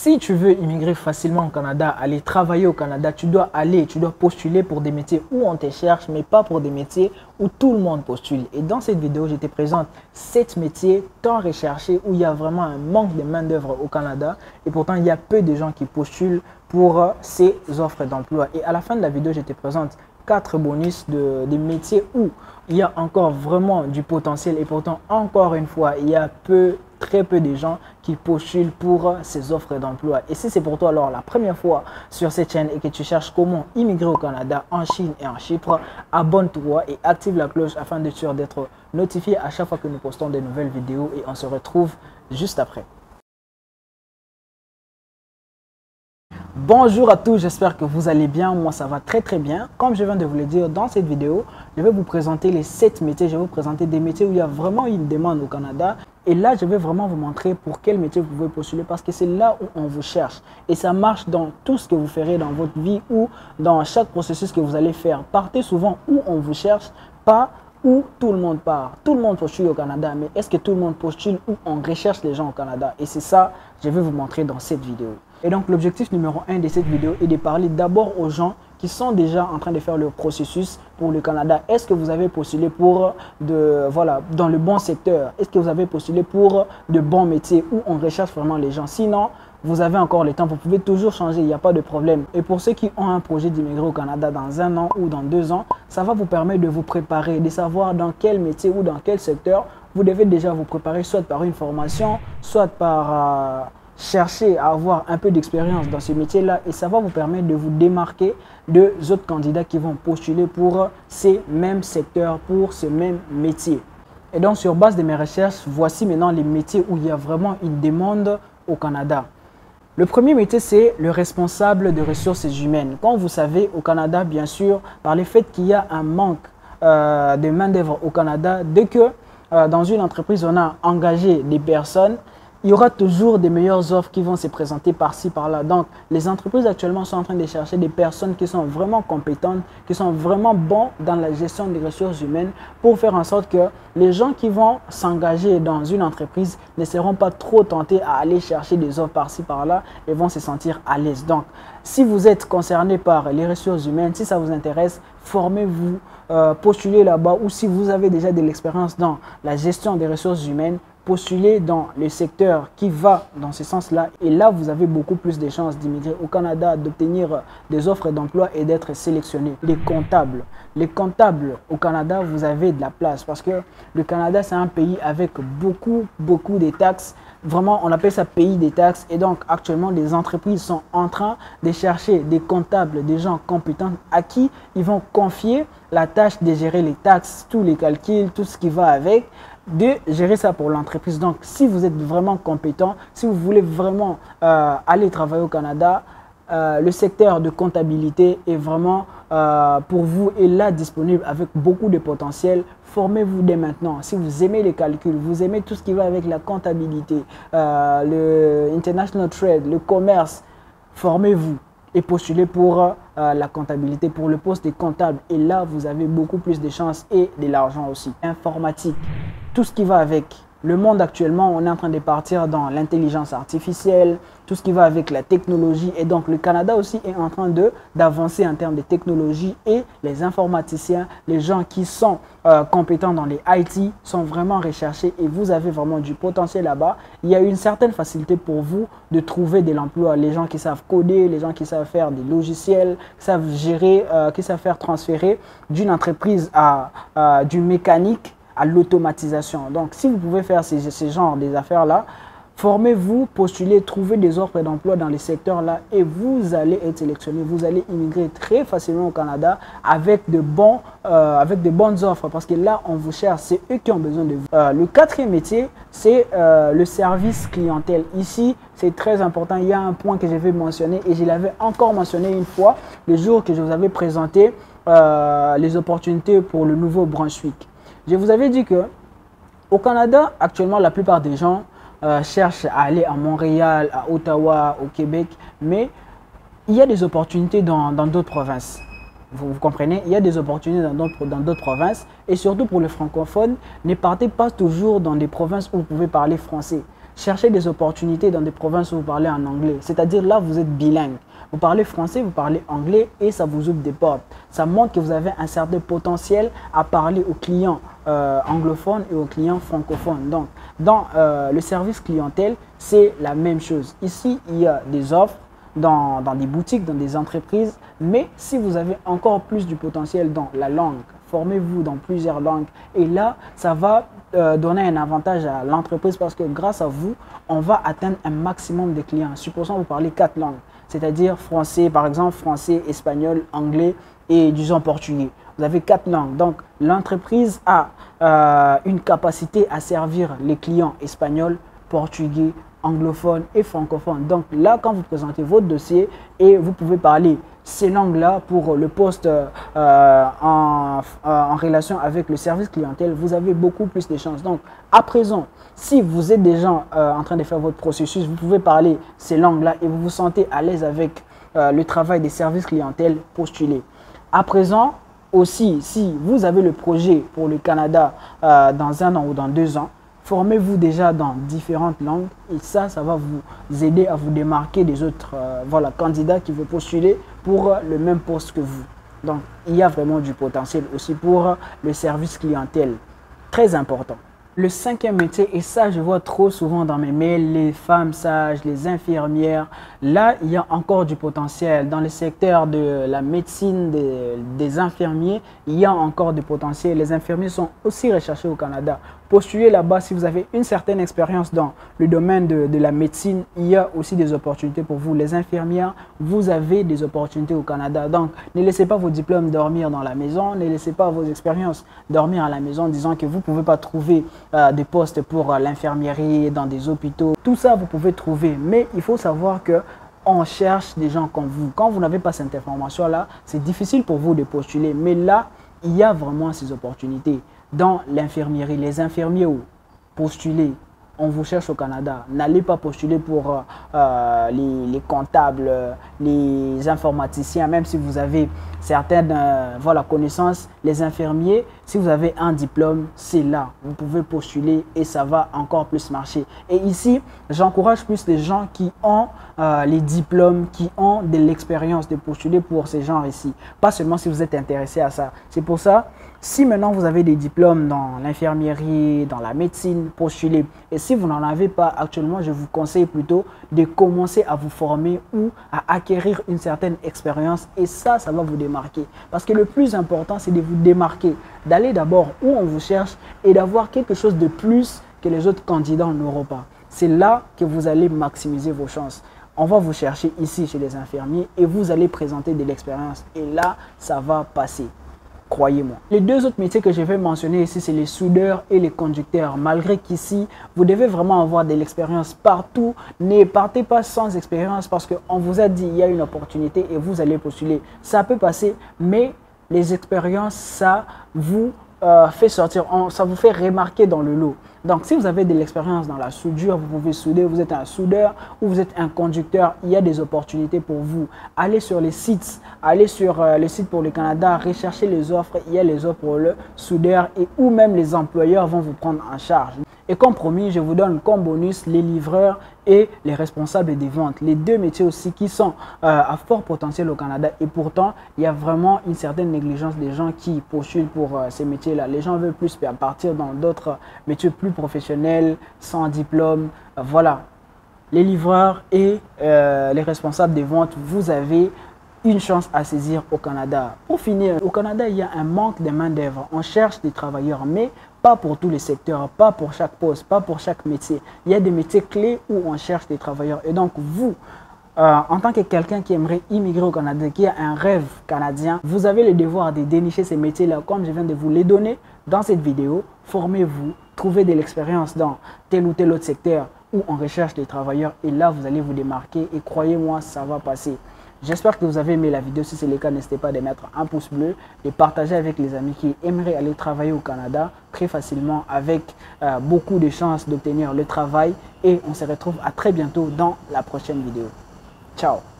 Si tu veux immigrer facilement au Canada, aller travailler au Canada, tu dois postuler pour des métiers où on te cherche, mais pas pour des métiers où tout le monde postule. Et dans cette vidéo, je te présente 7 métiers tant recherchés où il y a vraiment un manque de main-d'œuvre au Canada. Et pourtant, il y a peu de gens qui postulent pour ces offres d'emploi. Et à la fin de la vidéo, je te présente 4 bonus des métiers où il y a encore vraiment du potentiel. Et pourtant, encore une fois, il y a très peu de gens qui postulent pour ces offres d'emploi. Et si c'est pour toi alors la première fois sur cette chaîne et que tu cherches comment immigrer au Canada, en Chine et en Chypre, abonne-toi et active la cloche afin d'être notifié à chaque fois que nous postons de nouvelles vidéos et on se retrouve juste après. Bonjour à tous, j'espère que vous allez bien. Moi, ça va très bien. Comme je viens de vous le dire dans cette vidéo, je vais vous présenter les 7 métiers. Je vais vous présenter des métiers où il y a vraiment une demande au Canada. Et là, je vais vraiment vous montrer pour quel métier vous pouvez postuler parce que c'est là où on vous cherche. Et ça marche dans tout ce que vous ferez dans votre vie ou dans chaque processus que vous allez faire. Partez souvent où on vous cherche, pas où tout le monde part. Tout le monde postule au Canada, mais est-ce que tout le monde postule où on recherche les gens au Canada? Et c'est ça que je vais vous montrer dans cette vidéo. Et donc l'objectif numéro 1 de cette vidéo est de parler d'abord aux gens qui sont déjà en train de faire le processus pour le Canada. Est-ce que vous avez postulé pour dans le bon secteur? Est-ce que vous avez postulé pour de bons métiers où on recherche vraiment les gens? Sinon, vous avez encore le temps, vous pouvez toujours changer, il n'y a pas de problème. Et pour ceux qui ont un projet d'immigrer au Canada dans 1 an ou dans 2 ans, ça va vous permettre de vous préparer, de savoir dans quel métier ou dans quel secteur vous devez déjà vous préparer, soit par une formation, soit par chercher à avoir un peu d'expérience dans ce métier-là. Et ça va vous permettre de vous démarquer des autres candidats qui vont postuler pour ces mêmes secteurs, pour ce même métier. Et donc, sur base de mes recherches, voici maintenant les métiers où il y a vraiment une demande au Canada. Le premier métier, c'est le responsable de ressources humaines. Comme vous savez, au Canada, bien sûr, par le fait qu'il y a un manque de main-d'œuvre au Canada, dès que dans une entreprise, on a engagé des personnes, il y aura toujours des meilleures offres qui vont se présenter par-ci, par-là. Donc, les entreprises actuellement sont en train de chercher des personnes qui sont vraiment compétentes, qui sont vraiment bons dans la gestion des ressources humaines pour faire en sorte que les gens qui vont s'engager dans une entreprise ne seront pas trop tentés à aller chercher des offres par-ci, par-là et vont se sentir à l'aise. Donc, si vous êtes concerné par les ressources humaines, si ça vous intéresse, formez-vous, postulez là-bas ou si vous avez déjà de l'expérience dans la gestion des ressources humaines, postulez dans le secteur qui va dans ce sens-là et là, vous avez beaucoup plus de chances d'immigrer au Canada, d'obtenir des offres d'emploi et d'être sélectionné. Les comptables au Canada, vous avez de la place parce que le Canada, c'est un pays avec beaucoup de taxes. Vraiment, on appelle ça pays des taxes et donc actuellement, les entreprises sont en train de chercher des comptables, des gens compétents à qui ils vont confier la tâche de gérer les taxes, tous les calculs, tout ce qui va avec, de gérer ça pour l'entreprise. Donc, si vous êtes vraiment compétent, si vous voulez vraiment aller travailler au Canada, le secteur de comptabilité est vraiment pour vous est là disponible avec beaucoup de potentiel. Formez-vous dès maintenant. Si vous aimez les calculs, vous aimez tout ce qui va avec la comptabilité, le international trade, le commerce, formez-vous et postulez pour la comptabilité, pour le poste de comptable. Et là, vous avez beaucoup plus de chances et de l'argent aussi. Informatique, tout ce qui va avec. Le monde actuellement, on est en train de partir dans l'intelligence artificielle, tout ce qui va avec la technologie. Et donc, le Canada aussi est en train d'avancer en termes de technologie. Et les informaticiens, les gens qui sont compétents dans les IT sont vraiment recherchés. Et vous avez vraiment du potentiel là-bas. Il y a une certaine facilité pour vous de trouver de l'emploi. Les gens qui savent coder, les gens qui savent faire des logiciels, qui savent gérer, qui savent faire transférer d'une entreprise à du mécanique à l'automatisation. Donc, si vous pouvez faire ces genres des affaires-là, formez-vous, postulez, trouvez des offres d'emploi dans les secteurs-là et vous allez être sélectionné. Vous allez immigrer très facilement au Canada avec de bonnes offres parce que là, on vous cherche, c'est eux qui ont besoin de vous. Le 4e métier, c'est le service clientèle. Ici, c'est très important. Il y a un point que je vais mentionner et je l'avais encore mentionné une fois le jour que je vous avais présenté les opportunités pour le Nouveau-Brunswick. Je vous avais dit que au Canada, actuellement, la plupart des gens cherchent à aller à Montréal, à Ottawa, au Québec, mais il y a des opportunités dans d'autres provinces. Vous comprenez? Il y a des opportunités dans d'autres provinces et surtout pour les francophones, ne partez pas toujours dans des provinces où vous pouvez parler français. cherchez des opportunités dans des provinces où vous parlez en anglais. C'est-à-dire là, vous êtes bilingue. Vous parlez français, vous parlez anglais et ça vous ouvre des portes. Ça montre que vous avez un certain potentiel à parler aux clients anglophones et aux clients francophones. Donc, dans le service clientèle, c'est la même chose. Ici, il y a des offres dans des boutiques, dans des entreprises. Mais si vous avez encore plus du potentiel dans la langue, formez-vous dans plusieurs langues. Et là, ça va donner un avantage à l'entreprise parce que grâce à vous, on va atteindre un maximum de clients. Supposons que vous parlez 4 langues, c'est-à-dire français, par exemple, français, espagnol, anglais et disons portugais. Vous avez 4 langues. Donc, l'entreprise a une capacité à servir les clients espagnols, portugais, anglophones et francophones. Donc là, quand vous présentez votre dossier et vous pouvez parler ces langues-là pour le poste en relation avec le service clientèle, vous avez beaucoup plus de chances. Donc, à présent, si vous êtes déjà en train de faire votre processus, vous pouvez parler ces langues-là et vous vous sentez à l'aise avec le travail des services clientèle, postulez. À présent, aussi, si vous avez le projet pour le Canada dans 1 an ou dans 2 ans, formez-vous déjà dans différentes langues et ça va vous aider à vous démarquer des autres candidats qui veulent postuler pour le même poste que vous. Donc, il y a vraiment du potentiel aussi pour le service clientèle. Très important. Le 5e métier, et ça je vois trop souvent dans mes mails, les femmes sages, les infirmières, là il y a encore du potentiel. Dans le secteur de la médecine, des infirmiers, il y a encore du potentiel. Les infirmiers sont aussi recherchés au Canada. Postulez là-bas si vous avez une certaine expérience dans le domaine de la médecine, il y a aussi des opportunités pour vous. Les infirmières, vous avez des opportunités au Canada. Donc, ne laissez pas vos diplômes dormir dans la maison, ne laissez pas vos expériences dormir à la maison en disant que vous ne pouvez pas trouver des postes pour l'infirmerie, dans des hôpitaux. Tout ça, vous pouvez trouver, mais il faut savoir que on cherche des gens comme vous. Quand vous n'avez pas cette information-là, c'est difficile pour vous de postuler. Mais là, il y a vraiment ces opportunités. Dans l'infirmerie, les infirmiers, postulez. On vous cherche au Canada. N'allez pas postuler pour les comptables, les informaticiens, même si vous avez certaines connaissances. Les infirmiers, si vous avez un diplôme, c'est là. Vous pouvez postuler et ça va encore plus marcher. Et ici, j'encourage plus les gens qui ont les diplômes, qui ont de l'expérience de postuler pour ces gens ici. Pas seulement si vous êtes intéressé à ça. C'est pour ça, si maintenant vous avez des diplômes dans l'infirmerie, dans la médecine, postulez. Et si vous n'en avez pas actuellement, je vous conseille plutôt de commencer à vous former ou à acquérir une certaine expérience. Et ça va vous démarquer. Parce que le plus important, c'est de vous démarquer. D'aller d'abord où on vous cherche et d'avoir quelque chose de plus que les autres candidats n'auront pas. C'est là que vous allez maximiser vos chances. On va vous chercher ici chez les infirmiers et vous allez présenter de l'expérience. Et là, ça va passer. Croyez-moi. Les 2 autres métiers que je vais mentionner ici, c'est les soudeurs et les conducteurs. Malgré qu'ici, vous devez vraiment avoir de l'expérience partout. Ne partez pas sans expérience parce qu'on vous a dit il y a une opportunité et vous allez postuler. Ça peut passer, mais les expériences, ça vous fait sortir, ça vous fait remarquer dans le lot. Donc, si vous avez de l'expérience dans la soudure, vous pouvez souder, vous êtes un soudeur ou vous êtes un conducteur, il y a des opportunités pour vous. Allez sur les sites, allez sur le site pour le Canada, recherchez les offres, il y a les offres pour le soudeur et ou même les employeurs vont vous prendre en charge. Et comme promis, je vous donne comme bonus les livreurs et les responsables des ventes. Les 2 métiers aussi qui sont à fort potentiel au Canada. Et pourtant, il y a vraiment une certaine négligence des gens qui postulent pour ces métiers-là. Les gens veulent plus partir dans d'autres métiers plus professionnels, sans diplôme. Voilà. Les livreurs et les responsables des ventes, vous avez une chance à saisir au Canada. Pour finir, au Canada, il y a un manque de main-d'œuvre. On cherche des travailleurs, mais pas pour tous les secteurs, pas pour chaque poste, pas pour chaque métier. Il y a des métiers clés où on cherche des travailleurs. Et donc, vous, en tant que quelqu'un qui aimerait immigrer au Canada, qui a un rêve canadien, vous avez le devoir de dénicher ces métiers-là, comme je viens de vous les donner dans cette vidéo. Formez-vous, trouvez de l'expérience dans tel ou tel autre secteur où on recherche des travailleurs. Et là, vous allez vous démarquer et croyez-moi, ça va passer. J'espère que vous avez aimé la vidéo. Si c'est le cas, n'hésitez pas de mettre un pouce bleu, de partager avec les amis qui aimeraient aller travailler au Canada très facilement avec beaucoup de chances d'obtenir le travail. Et on se retrouve à très bientôt dans la prochaine vidéo. Ciao!